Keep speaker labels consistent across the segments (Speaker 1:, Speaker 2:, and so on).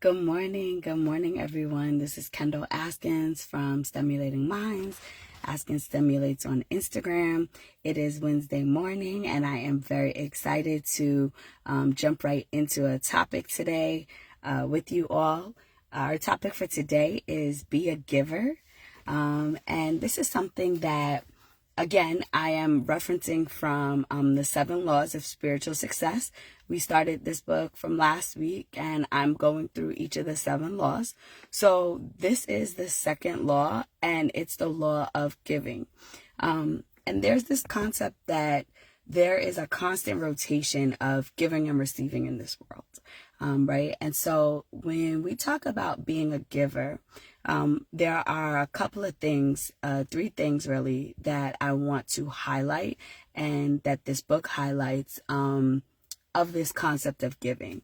Speaker 1: Good morning, everyone. This is Kendall Askins from Stimulating Minds. Askins Stimulates on Instagram. It is Wednesday morning, and I am very excited to jump right into a topic today with you all. Our topic for today is be a giver. And this is something that, again, I am referencing from the 7 Laws of Spiritual Success. We started this book from last week, and I'm going through each of the 7 laws. So this is the second law, and it's the law of giving. And there's this concept that there is a constant rotation of giving and receiving in this world, right? And so when we talk about being a giver, there are a couple of things, 3 things really, that I want to highlight and that this book highlights of this concept of giving.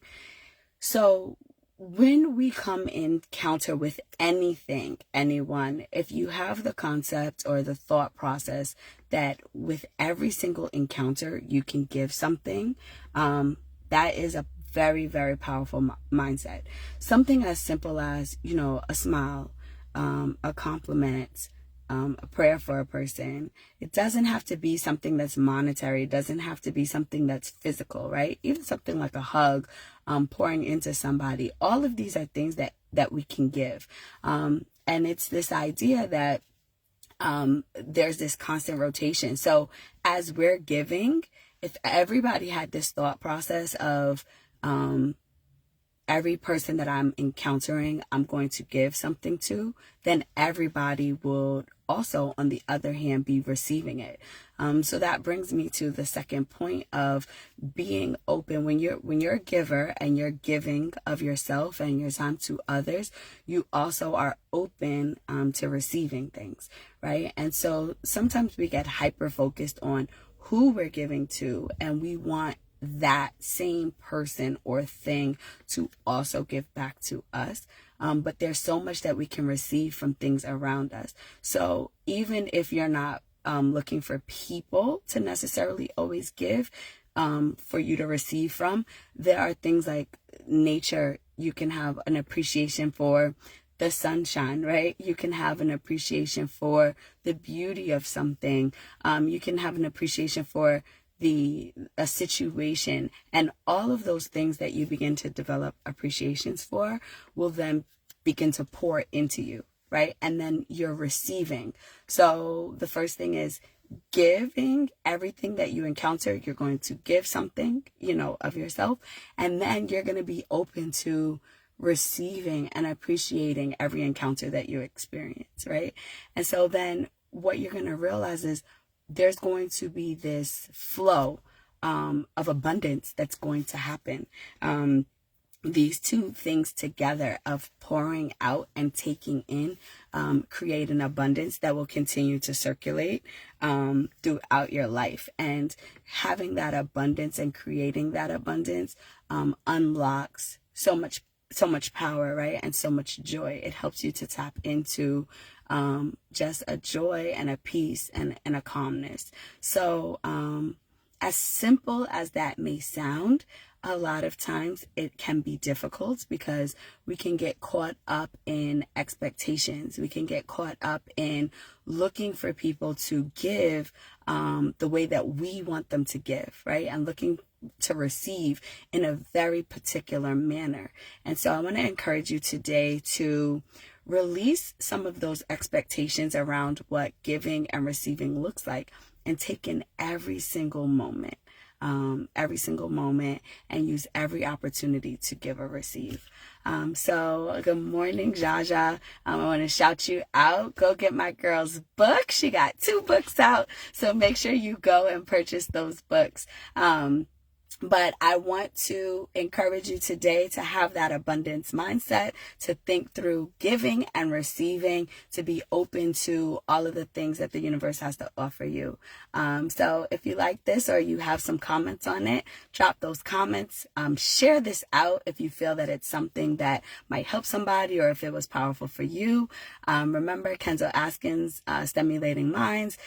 Speaker 1: So when we come in encounter with anything, anyone, if you have the concept or the thought process that with every single encounter you can give something, that is a very, very powerful mindset. Something as simple as, a smile, a compliment, a prayer for a person. It doesn't have to be something that's monetary. It doesn't have to be something that's physical, right? Even something like a hug, pouring into somebody. All of these are things that we can give. And it's this idea that there's this constant rotation. So as we're giving, if everybody had this thought process of every person that I'm encountering, I'm going to give something to, then everybody would also, on the other hand, be receiving it. So that brings me to the second point of being open. When you're a giver and you're giving of yourself and your time to others, you also are open to receiving things, right? And so sometimes we get hyper focused on who we're giving to, and we want that same person or thing to also give back to us. But there's so much that we can receive from things around us. So even if you're not looking for people to necessarily always give for you to receive from, there are things like nature. You can have an appreciation for the sunshine, right? You can have an appreciation for the beauty of something. You can have an appreciation for a situation, and all of those things that you begin to develop appreciations for will then begin to pour into you, right? And then you're receiving. So the first thing is giving. Everything that you encounter, you're going to give something, of yourself, and then you're going to be open to receiving and appreciating every encounter that you experience, right? And so then what you're going to realize is there's going to be this flow of abundance that's going to happen. These 2 things together of pouring out and taking in create an abundance that will continue to circulate throughout your life. And having that abundance and creating that abundance unlocks so much power, right? And so much joy. It helps you to tap into just a joy and a peace and a calmness. So as simple as that may sound, a lot of times it can be difficult because we can get caught up in expectations. We can get caught up in looking for people to give the way that we want them to give, right? And looking to receive in a very particular manner. And so I want to encourage you today to release some of those expectations around what giving and receiving looks like, and take in every single moment, and use every opportunity to give or receive. So good morning, Jaja. I want to shout you out. Go get my girl's book. She got 2 books out, so make sure you go and purchase those books. But I want to encourage you today to have that abundance mindset, to think through giving and receiving, to be open to all of the things that the universe has to offer you. So if you like this or you have some comments on it, drop those comments. Share this out if you feel that it's something that might help somebody or if it was powerful for you. Remember, Kendall Askins, Stimulating Minds.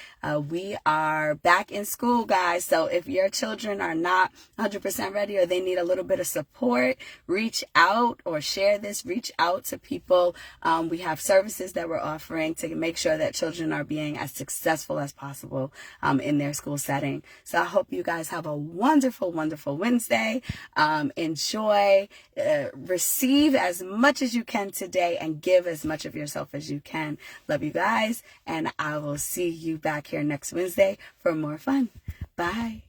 Speaker 1: We are back in school, guys. So if your children are not 100% ready or they need a little bit of support, reach out or share this. Reach out to people. We have services that we're offering to make sure that children are being as successful as possible in their school setting. So I hope you guys have a wonderful, wonderful Wednesday. Enjoy, receive as much as you can today and give as much of yourself as you can. Love you guys, and I will see you back here next Wednesday for more fun. Bye.